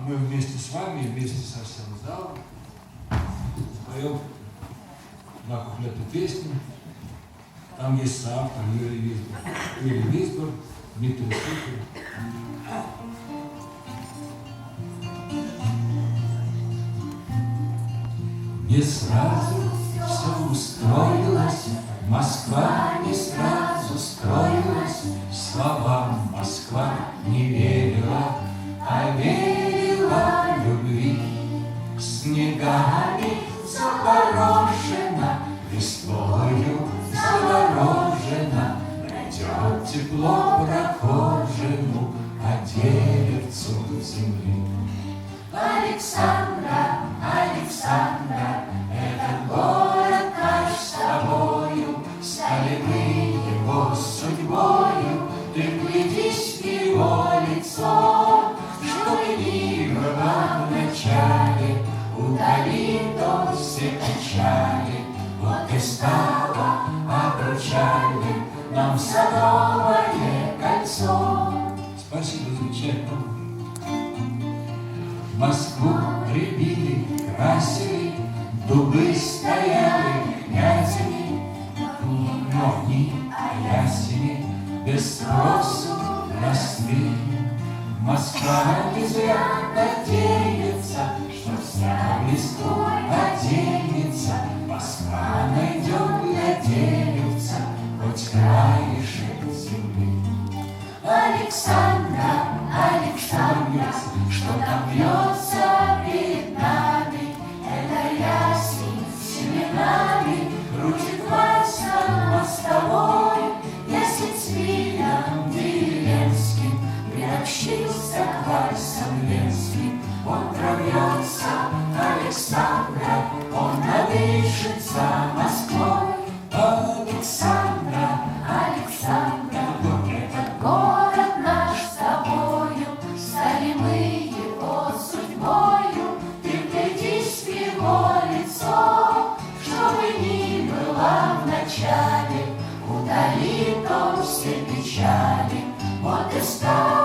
мы вместе с вами, вместе со всем залом споем 2 куплета песни. Там есть соавтор Юрий Висбор. Юрий Висбор, Дмитрий Сухарев. Не сразу все устроилось, Москва не сразу строилась, словам Москва не верила, а верила любви. Снегами запорошена, листвою заворожена, найдет тепло прохожему, а деревцу земли. Александра, Александра, этот город наш с тобою, стали мы его судьбою. Ты вглядись в его лицо, чтобы мир было в начале, удалит он все печали. Вот и стало обручальным нам Садовое кольцо. Спасибо, замечательно. Москву рябили, красили, дубы стояли князями, но дни ясени без спросу росли. Москва не зря надеется, что вся в листву оденется. Москва найдет для деревца хоть краешек земли. Александра, Александра, что там бьется перед нами, это ясень с семенами, крутит вальсом мостовой. Ясень с видом деревенским приобщился к вальсам ленским. Он пробьется, Александра, он надышит за Москвой. Александра, Александра, этот город наш с тобою, стали мы его судьбою. Ты вглядись в его лицо, чтобы ни было в начале, удалит он все печали. Вот и стал